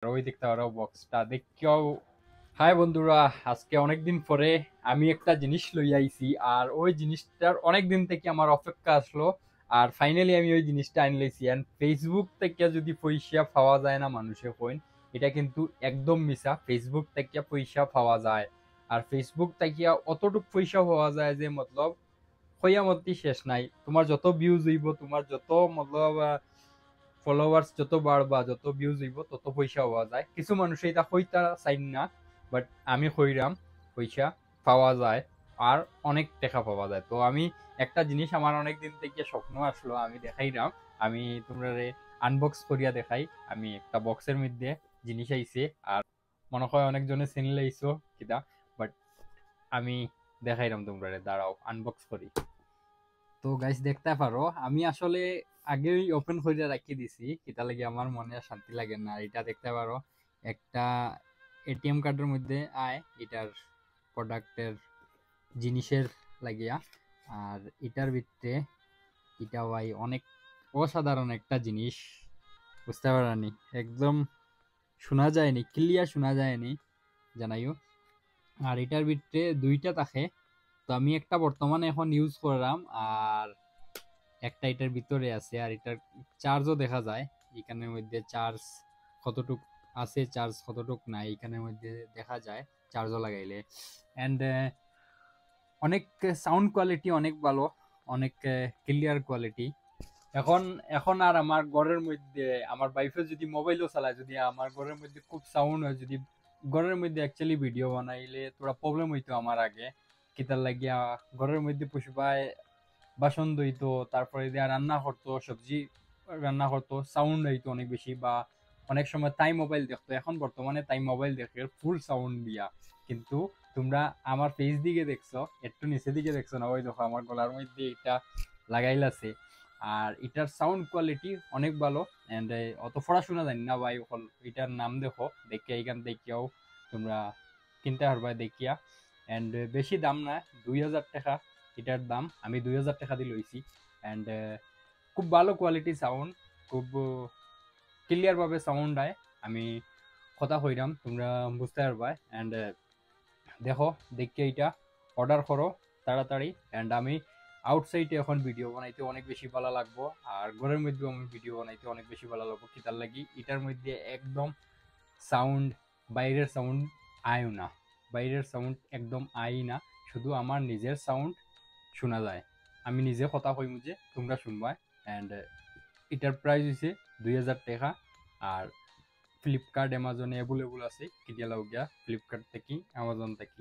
ওই দেখতে পারো বক্সটা দেখেও। হাই বন্ধুরা, আজকে অনেকদিন পরে আমি একটা জিনিস লই আইছি, আর ওই জিনিসটার অনেক দিন থেকে আমার অপেক্ষা আসলো। আর ফাইনালি আমি ওই জিনিসটা আনি লাইছি। এন্ড ফেসবুক থেকে যদি পয়সা পাওয়া যায় না মানুষে কইন, এটা কিন্তু একদম মিছা। ফেসবুক থেকে পয়সা পাওয়া যায়, আর ফেসবুক থেকে অতটুক পয়সা পাওয়া যায় যে মতলব হইয়ামতি শেষ নাই। তোমার যত ভিউজ হইব, তোমার যত মতলব ফলোয়ার্স যত বাড়বা, যত ভিউজ হইব, তত পয়সা পাওয়া যায়। কিছু মানুষ এটা হইতা চাইন না, বাট আমি হইরাম, পয়সা পাওয়া যায় আর অনেক টাকা পাওয়া যায়। তো আমি একটা জিনিস আমার অনেক দিন থেকে স্বপ্ন আসলো, আমি দেখাইলাম। আমি তোমরা আনবক্স করিয়া দেখাই। আমি একটা বক্সের মধ্যে জিনিস আইছে, আর মনে হয় অনেকজনে চিনি লাইছো কিতা, বাট আমি দেখাইলাম তোমরা। দাঁড়াও আনবক্স করি। তো গাইস দেখতে পারো আমি আসলে আগেই ওপেন করে রাখি দিছি, এটা লাগে আমার মনে আর শান্তি লাগে না। এটা দেখতে পারো একটা এটিএম কার্ডের মধ্যে আয় এটার প্রোডাক্টের জিনিসের লাগিয়া। আর এটার ভিতরে এটা ভাই অনেক অসাধারণ একটা জিনিস, বুঝতে পারানি একদম শোনা যায়নি, ক্লিয়ার শোনা যায়নি জানাইও। আর এটার ভিতরে দুইটা থাকে, তো আমি একটা বর্তমানে এখন ইউজ করলাম, আর একটা এটার ভিতরে আছে। আর এটার চার্জও দেখা যায় এখানের মধ্যে, চার্জ কতটুক আছে, চার্জ কতটুক নাই এখানের মধ্যে দেখা যায় চার্জও লাগাইলে। অ্যান্ড অনেক সাউন্ড কোয়ালিটি অনেক ভালো, অনেক ক্লিয়ার কোয়ালিটি। এখন এখন আর আমার ঘরের মধ্যে আমার ওয়াইফে যদি মোবাইলও চালায়, যদি আমার ঘরের মধ্যে খুব সাউন্ড হয়, যদি ঘরের মধ্যে অ্যাকচুয়ালি ভিডিও বানাইলে তোরা প্রবলেম হইতো আমার আগে। কিতার লাগিয়া ঘরের মধ্যে পুষবায় বাসন ধুইতো, তারপরে দিয়া রান্না করতো, সবজি রান্না করতো, সাউন্ড হইতো অনেক বেশি, বা অনেক সময় তাই মোবাইল দেখতো। এখন বর্তমানে তাই মোবাইল দেখে ফুল সাউন্ড দিয়া। কিন্তু তোমরা আমার ফেস দিকে দেখছো, একটু নিচে দিকে দেখছো না, ওই দেখো আমার গলার মধ্যে এটা লাগাইলাছে। আর এটার সাউন্ড কোয়ালিটি অনেক ভালো। এন্ড অত পড়াশোনা জানি না ভাই, এটার নাম দেখো, দেখে এইখান দেখিয়াও তোমরা কিনতে পারবা দেখিয়া। এন্ড বেশি দাম না, 2000 টাকা এটার দাম। আমি 2000 টাকা দিয়ে লইছি। অ্যান্ড খুব ভালো কোয়ালিটি সাউন্ড, খুব ক্লিয়ার ভাবে সাউন্ড আয়। আমি কথা কইরাম, তোমরা বুঝতে পারবা। অ্যান্ড দেখো, দেখে এটা অর্ডার করো তাড়াতাড়ি। অ্যান্ড আমি আউটসাইডে এখন ভিডিও বানাইতে অনেক বেশি ভালো লাগবো, আর ঘরের মধ্যেও আমি ভিডিও বানাইতে অনেক বেশি ভালো লাগবো। কি তার লাগি এটার মধ্যে একদম সাউন্ড, বাইরের সাউন্ড আয়ও না, বাইরের সাউন্ড একদম আই না, শুধু আমার নিজের সাউন্ড শোনা যায়। আমি নিজে কথা কইমু যে তোমরা শুনবা। অ্যান্ড এটার প্রাইস হচ্ছে 2000 টাকা। আর ফ্লিপকার্ট অ্যামাজনে অ্যাভেলেবল আছে, কিডিয়া লাও গিয়া ফ্লিপকার্ট থেকে, অ্যামাজন থেকে।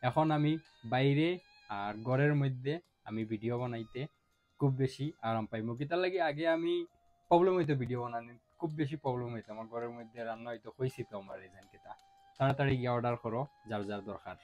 এখন আমি বাইরে আর ঘরের মধ্যে আমি ভিডিও বানাইতে খুব বেশি আরাম পাইমু। কি তার লাগে আগে আমি প্রবলেম হইতো ভিডিও বানানি, খুব বেশি প্রবলেম হইতো আমার ঘরের মধ্যে রান্না হইতো, হয়েছি তো আমার রিজেন্ট। তাড়াতাড়ি গিয়ে অর্ডার করো যার যার দরকার।